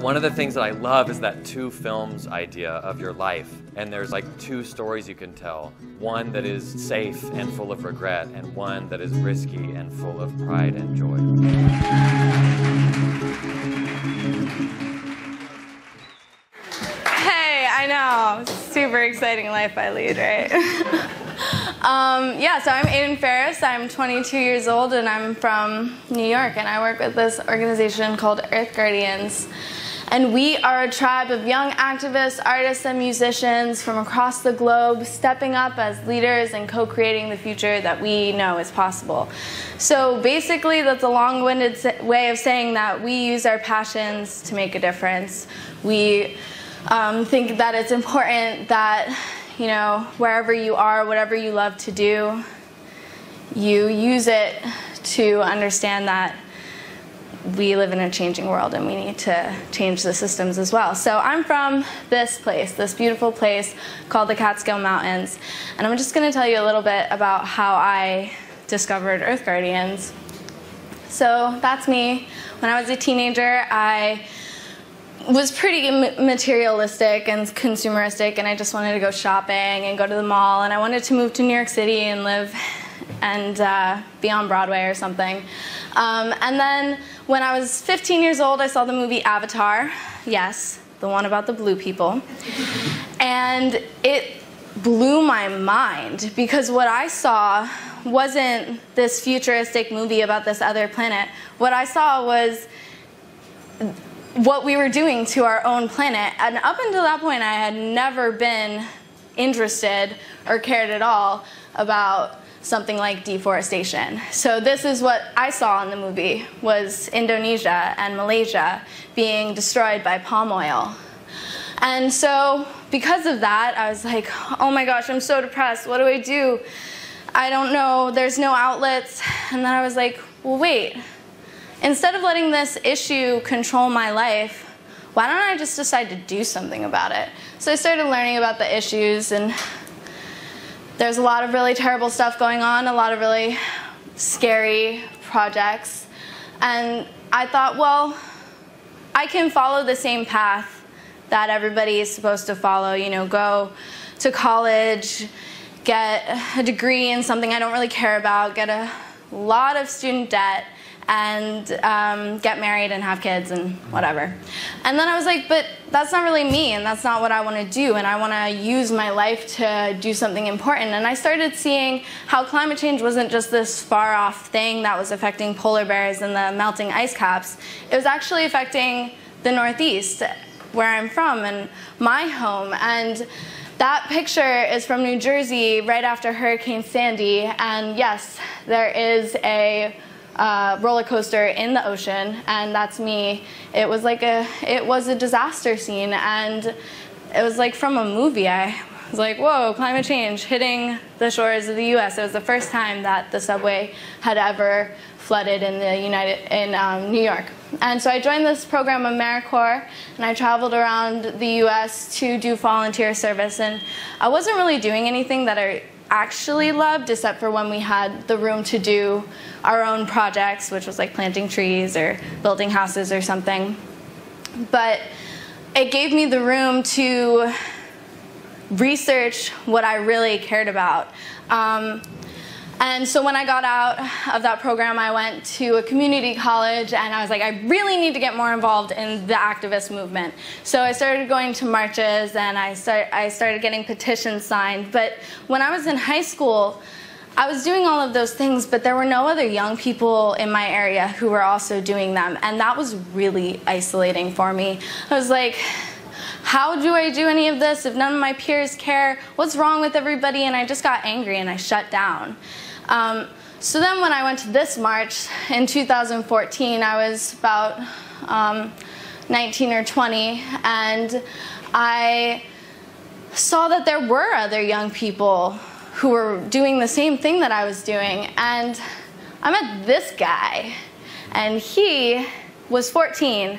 One of the things that I love is that two films idea of your life. And there's like two stories you can tell. One that is safe and full of regret, and one that is risky and full of pride and joy. Hey, I know. Super exciting life I lead, right? Yeah, so I'm Aidan Ferris. I'm 22 years old, and I'm from New York, and I work with this organization called Earth Guardians. And we are a tribe of young activists, artists, and musicians from across the globe stepping up as leaders and co-creating the future that we know is possible. So basically, that's a long-winded way of saying that we use our passions to make a difference. We think that it's important that, you know, wherever you are, whatever you love to do, you use it to understand that we live in a changing world and we need to change the systems as well. So I'm from this place, this beautiful place called the Catskill Mountains. And I'm just going to tell you a little bit about how I discovered Earth Guardians. So that's me. When I was a teenager, I was pretty materialistic and consumeristic, and I just wanted to go shopping and go to the mall, and I wanted to move to New York City and live and be on Broadway or something. And then when I was 15 years old, I saw the movie Avatar. Yes, the one about the blue people. And it blew my mind, because what I saw wasn't this futuristic movie about this other planet. What I saw was what we were doing to our own planet. And up until that point, I had never been interested or cared at all about something like deforestation. So this is what I saw in the movie, was Indonesia and Malaysia being destroyed by palm oil. And so because of that, I was like, oh my gosh, I'm so depressed. What do I do? I don't know. There's no outlets. And then I was like, well, wait. Instead of letting this issue control my life, why don't I just decide to do something about it? So I started learning about the issues, and there's a lot of really terrible stuff going on, a lot of really scary projects. And I thought, well, I can follow the same path that everybody is supposed to follow, you know, go to college, get a degree in something I don't really care about, get a lot of student debt, and get married and have kids and whatever. And then I was like, but that's not really me, and that's not what I want to do, and I want to use my life to do something important. And I started seeing how climate change wasn't just this far-off thing that was affecting polar bears and the melting ice caps. It was actually affecting the Northeast, where I'm from, and my home. And that picture is from New Jersey right after Hurricane Sandy, and yes, there is a roller coaster in the ocean, and that's me. It was a disaster scene, and it was like from a movie. I was like, whoa, climate change hitting the shores of the US. It was the first time that the subway had ever flooded in New York. And so I joined this program, AmeriCorps, and I traveled around the US to do volunteer service, and I wasn't really doing anything that I actually loved, except for when we had the room to do our own projects, which was like planting trees or building houses or something. But it gave me the room to research what I really cared about. And so when I got out of that program, I went to a community college, and I was like, I really need to get more involved in the activist movement. So I started going to marches, and I started getting petitions signed. But when I was in high school, I was doing all of those things, but there were no other young people in my area who were also doing them. And that was really isolating for me. I was like, how do I do any of this if none of my peers care? What's wrong with everybody? And I just got angry, and I shut down. So then when I went to this march in 2014, I was about 19 or 20, and I saw that there were other young people who were doing the same thing that I was doing. And I met this guy, and he was 14,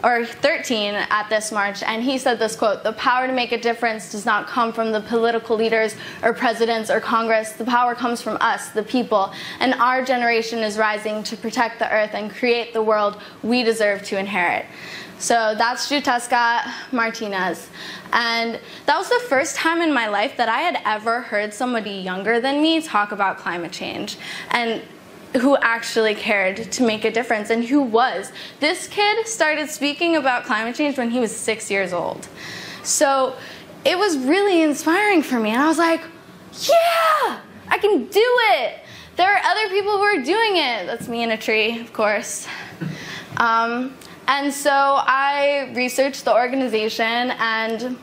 or 13 at this march, and he said this quote, "The power to make a difference does not come from the political leaders or presidents or Congress. The power comes from us, the people, and our generation is rising to protect the earth and create the world we deserve to inherit." So that's Jutesca Martinez. And that was the first time in my life that I had ever heard somebody younger than me talk about climate change, and who actually cared to make a difference, and who was. This kid started speaking about climate change when he was 6 years old. So it was really inspiring for me, and I was like, yeah, I can do it. There are other people who are doing it. That's me in a tree, of course. And so I researched the organization and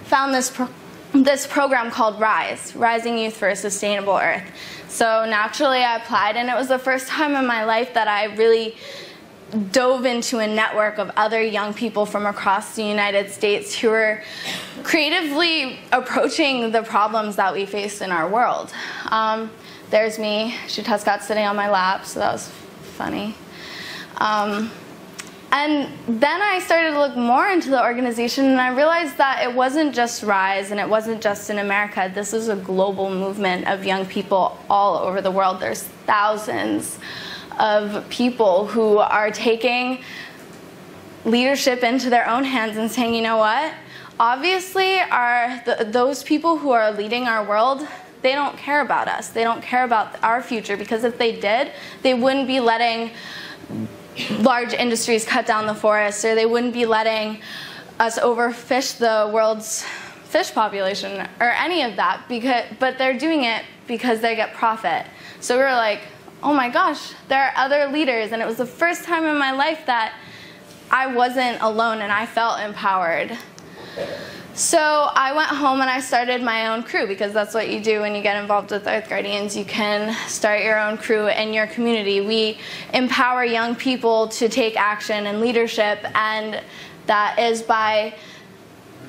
found this program called RISE, Rising Youth for a Sustainable Earth. So naturally I applied, and it was the first time in my life that I really dove into a network of other young people from across the United States who were creatively approaching the problems that we face in our world. There's me, Jutesca sitting on my lap, so that was funny. And then I started to look more into the organization, and I realized that it wasn't just RISE, and it wasn't just in America. This is a global movement of young people all over the world. There's thousands of people who are taking leadership into their own hands and saying, you know what? Obviously, those people who are leading our world, they don't care about us. They don't care about our future, because if they did, they wouldn't be letting large industries cut down the forests, or they wouldn't be letting us overfish the world's fish population or any of that, but they're doing it because they get profit. So we were like, oh my gosh, there are other leaders, and it was the first time in my life that I wasn't alone and I felt empowered. So I went home and I started my own crew, because that's what you do when you get involved with Earth Guardians. You can start your own crew in your community. We empower young people to take action and leadership, and that is by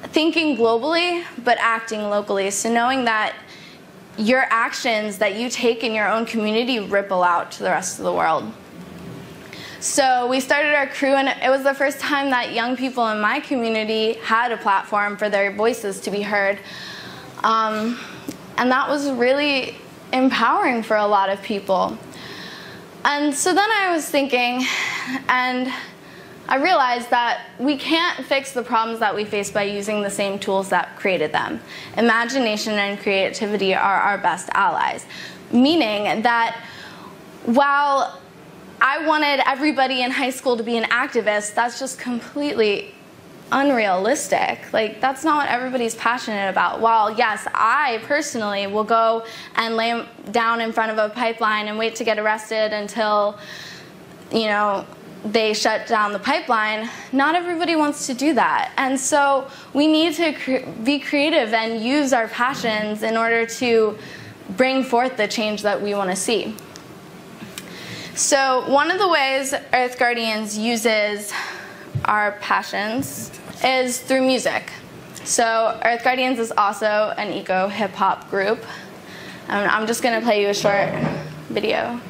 thinking globally but acting locally. So knowing that your actions that you take in your own community ripple out to the rest of the world. So we started our crew, and it was the first time that young people in my community had a platform for their voices to be heard. And that was really empowering for a lot of people. And so then I was thinking, and I realized that we can't fix the problems that we face by using the same tools that created them. Imagination and creativity are our best allies, meaning that while I wanted everybody in high school to be an activist, that's just completely unrealistic. Like, that's not what everybody's passionate about. While, yes, I personally will go and lay down in front of a pipeline and wait to get arrested until, you know, they shut down the pipeline, not everybody wants to do that. And so we need to be creative and use our passions in order to bring forth the change that we want to see. So one of the ways Earth Guardians uses our passions is through music. So Earth Guardians is also an eco hip-hop group. I'm just going to play you a short video.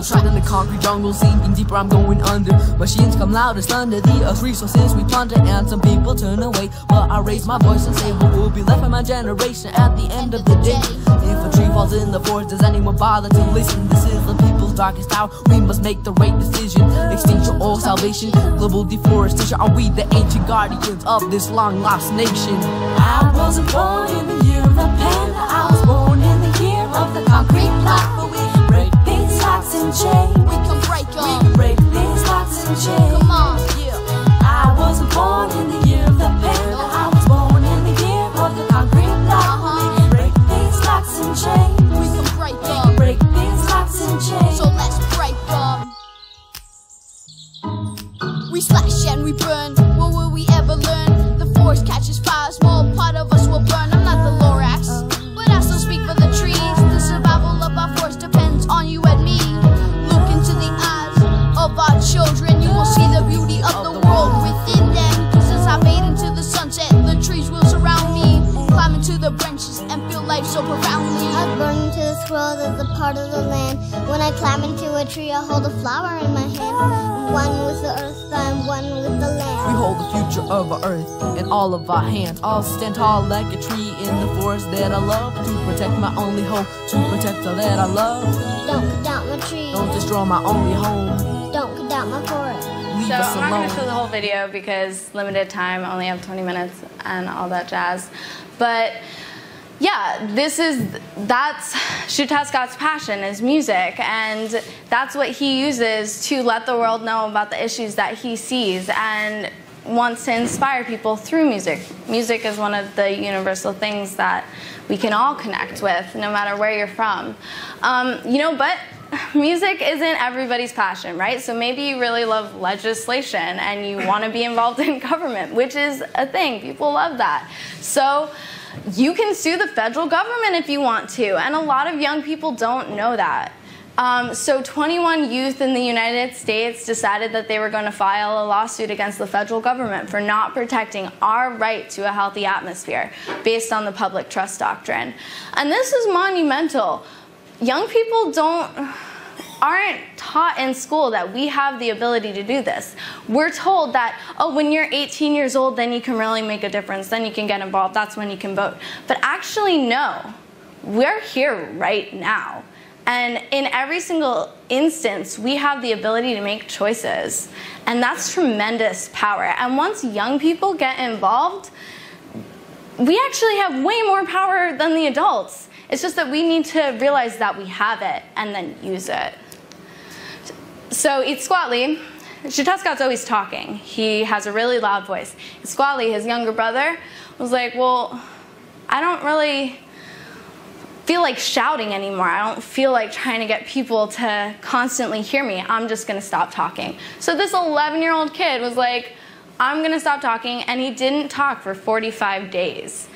Trapped in the concrete jungle, sinking deeper, I'm going under. Machines come loud as thunder, the earth's resources we plunder, and some people turn away. But I raise my voice and say, what will be left of my generation at the end of the day? If a tree falls in the forest, does anyone bother to listen? This is the people's darkest hour, we must make the right decision. Extinction or salvation, global deforestation. Are we the ancient guardians of this long-lost nation? I wasn't born in the year of the panda, I was born in the year of the concrete block. But we can break these locks and chains. We can break them. We can break these locks and chains. Come on, yeah. I wasn't born in the year of the panda, I was born in the year of the concrete block. We can break these locks and chains. We can break We them. can break these locks and chains. So let's break them. We slash and we burn. What will we ever learn? The forest catches fire, a small part of us will burn. I'm not the Lorax, but I still speak for the trees. The survival of our forest depends on you and me. Look into the eyes of our children, you will see the beauty of the world within them. Since I made into the sun, so profoundly. I was born into this world as a part of the land. When I climb into a tree, I hold a flower in my hand. One with the earth, I'm one with the land. We hold the future of our earth in all of our hands. I'll stand tall like a tree in the forest that I love, to protect my only home, to protect all that I love. Don't cut down my tree. Don't destroy my only home. Don't cut down my forest. Leave So us I'm not alone. going to show the whole video because limited time, only have 20 minutes and all that jazz. But yeah, that's Chuta Scott's passion, is music, and that's what he uses to let the world know about the issues that he sees and wants to inspire people through music. Music is one of the universal things that we can all connect with, no matter where you're from. You know, but music isn't everybody's passion, right? So maybe you really love legislation and you want to be involved in government, which is a thing. People love that. So you can sue the federal government if you want to, and a lot of young people don't know that. So 21 youth in the United States decided that they were going to file a lawsuit against the federal government for not protecting our right to a healthy atmosphere based on the public trust doctrine. And this is monumental. Young people aren't taught in school that we have the ability to do this. We're told that, oh, when you're 18 years old, then you can really make a difference, then you can get involved, that's when you can vote. But actually, no. We're here right now. And in every single instance, we have the ability to make choices. And that's tremendous power. And once young people get involved, we actually have way more power than the adults. It's just that we need to realize that we have it and then use it. So Itzcoatli, Chuta Scott's always talking. He has a really loud voice. Itzcoatli, his younger brother, was like, well, I don't really feel like shouting anymore. I don't feel like trying to get people to constantly hear me. I'm just going to stop talking. So this 11-year-old kid was like, I'm going to stop talking, and he didn't talk for 45 days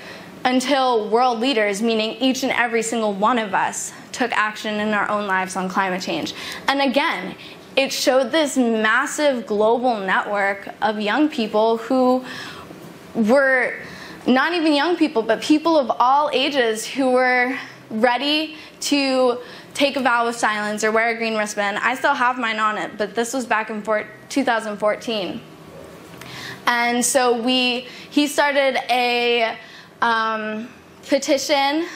until world leaders, meaning each and every single one of us, took action in our own lives on climate change. And again, it showed this massive global network of young people who were not even young people, but people of all ages who were ready to take a vow of silence or wear a green wristband. I still have mine on it, but this was back in 2014. And so he started a petition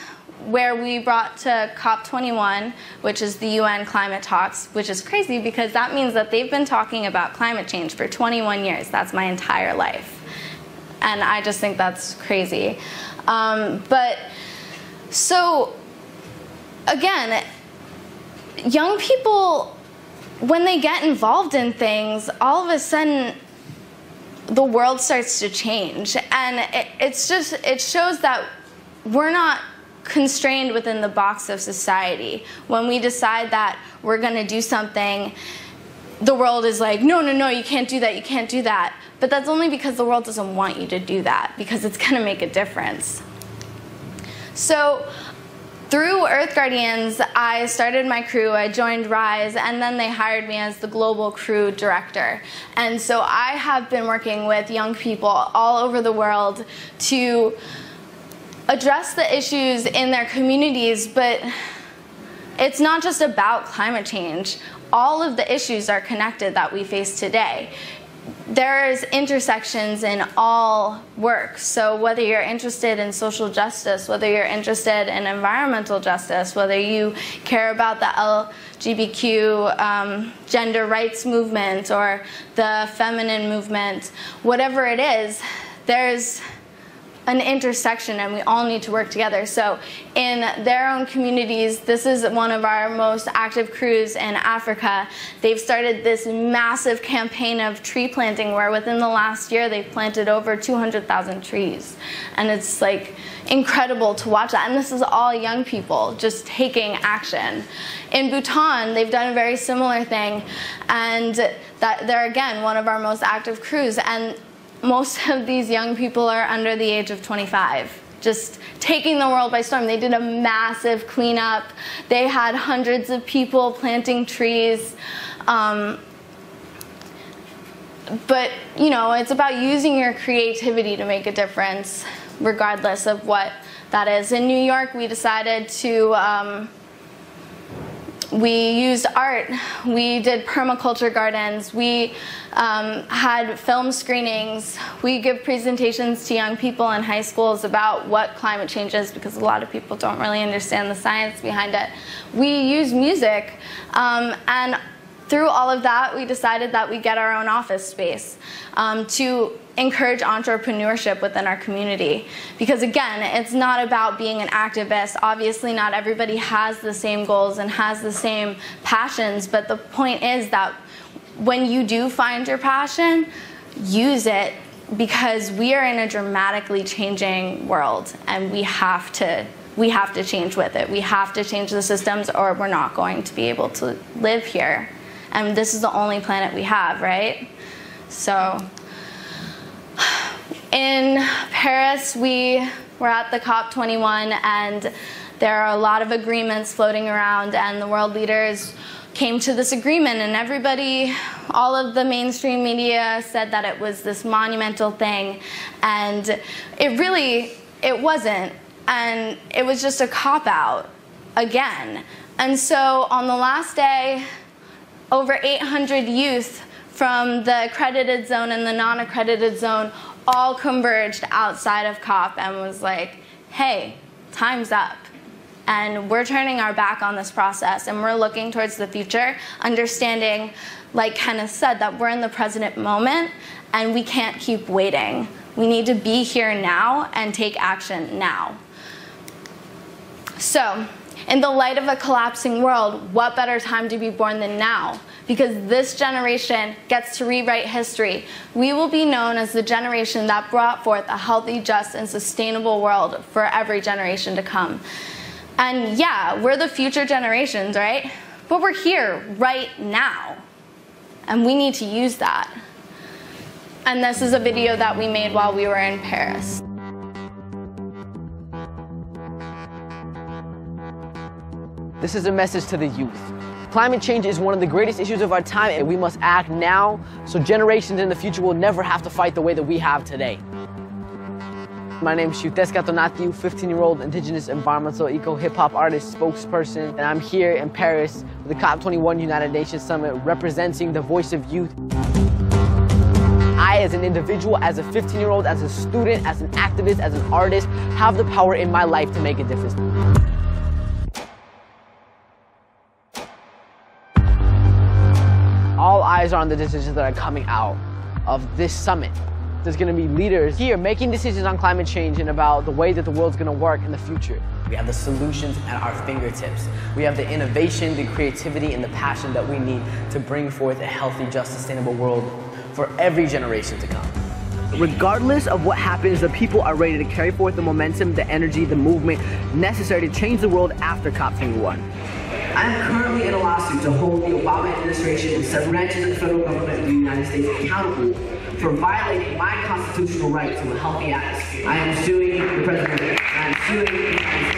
where we brought to COP21, which is the UN climate talks, which is crazy because that means that they've been talking about climate change for 21 years. That's my entire life. And I just think that's crazy. But so, again, young people, when they get involved in things, all of a sudden the world starts to change. And it shows that we're not constrained within the box of society. When we decide that we're going to do something, the world is like, no, no, no, you can't do that, you can't do that. But that's only because the world doesn't want you to do that, because it's going to make a difference. So through Earth Guardians, I started my crew, I joined RISE, and then they hired me as the global crew director. And so I have been working with young people all over the world to address the issues in their communities, but it's not just about climate change. All of the issues are connected that we face today. There's intersections in all work. So whether you're interested in social justice, whether you're interested in environmental justice, whether you care about the LGBTQ gender rights movement or the feminine movement, whatever it is, there's an intersection and we all need to work together. So in their own communities, this is one of our most active crews in Africa. They've started this massive campaign of tree planting where within the last year they've planted over 200,000 trees. And it's like incredible to watch that. And this is all young people just taking action. In Bhutan, they've done a very similar thing. And that they're again one of our most active crews. And most of these young people are under the age of 25, just taking the world by storm. They did a massive cleanup. They had hundreds of people planting trees. But, you know, it's about using your creativity to make a difference, regardless of what that is. In New York, we decided to, we used art, we did permaculture gardens, we had film screenings, we give presentations to young people in high schools about what climate change is, because a lot of people don't really understand the science behind it. We use music, and through all of that, we decided that we get our own office space to encourage entrepreneurship within our community. Because again, it's not about being an activist. Obviously, not everybody has the same goals and has the same passions, but the point is that when you do find your passion, use it, because we are in a dramatically changing world, and we have to change with it. We have to change the systems, or we're not going to be able to live here. And this is the only planet we have, right? So in Paris, we were at the COP21, and there are a lot of agreements floating around, and the world leaders came to this agreement, and everybody, all of the mainstream media said that it was this monumental thing, and it wasn't, and it was just a cop-out again. And so on the last day, over 800 youth from the accredited zone and the non-accredited zone all converged outside of COP and was like, hey, time's up. And we're turning our back on this process, and we're looking towards the future, understanding, like Kenneth said, that we're in the present moment and we can't keep waiting. We need to be here now and take action now. So, in the light of a collapsing world, what better time to be born than now? Because this generation gets to rewrite history. We will be known as the generation that brought forth a healthy, just, and sustainable world for every generation to come. And yeah, we're the future generations, right? But we're here right now. And we need to use that. And this is a video that we made while we were in Paris. This is a message to the youth. Climate change is one of the greatest issues of our time, and we must act now so generations in the future will never have to fight the way that we have today. My name is Shuteska Tonatiu, 15-year-old indigenous environmental eco-hip-hop artist spokesperson, and I'm here in Paris with the COP21 United Nations Summit representing the voice of youth. I, as an individual, as a 15-year-old, as a student, as an activist, as an artist, have the power in my life to make a difference. All eyes are on the decisions that are coming out of this summit. There's going to be leaders here making decisions on climate change and about the way that the world's going to work in the future. We have the solutions at our fingertips. We have the innovation, the creativity, and the passion that we need to bring forth a healthy, just, sustainable world for every generation to come. Regardless of what happens, the people are ready to carry forth the momentum, the energy, the movement necessary to change the world after COP21. I am currently in a lawsuit to hold the Obama administration and several branches of the federal government of the United States accountable for violating my constitutional right to a healthy atmosphere. I am suing the president. I am suing the United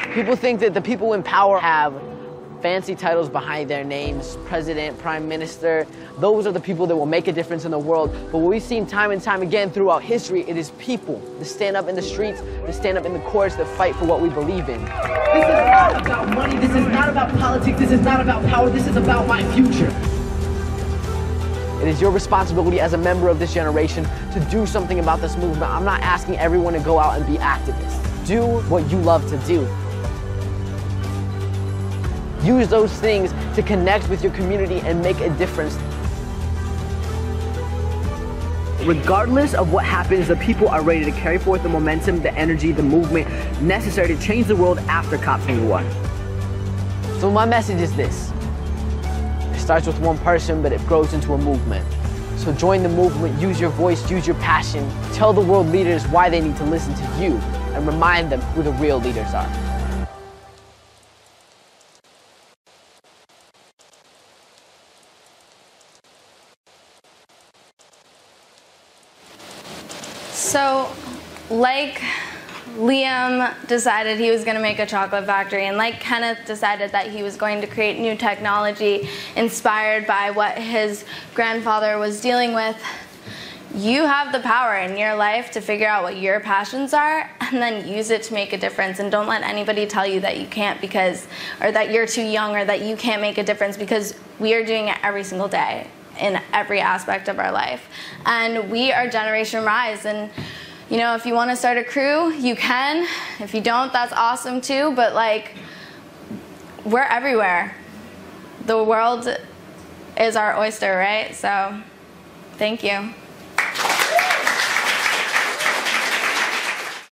States. People think that the people in power have fancy titles behind their names, president, prime minister. Those are the people that will make a difference in the world. But what we've seen time and time again throughout history, it is people that stand up in the streets, that stand up in the courts, that fight for what we believe in. This is not about money. This is not about politics. This is not about power. This is about my future. It is your responsibility as a member of this generation to do something about this movement. I'm not asking everyone to go out and be activists. Do what you love to do. Use those things to connect with your community and make a difference. Regardless of what happens, the people are ready to carry forth the momentum, the energy, the movement necessary to change the world after COP21. So my message is this. It starts with one person, but it grows into a movement. So join the movement, use your voice, use your passion. Tell the world leaders why they need to listen to you, and remind them who the real leaders are. So, like Liam decided he was going to make a chocolate factory, and like Kenneth decided that he was going to create new technology inspired by what his grandfather was dealing with, you have the power in your life to figure out what your passions are and then use it to make a difference. And don't let anybody tell you that you can't or that you're too young or that you can't make a difference, because we are doing it every single day in every aspect of our life. And we are Generation Rise. And you know, if you want to start a crew, you can. If you don't, that's awesome too. But like, we're everywhere. The world is our oyster, right? So, thank you.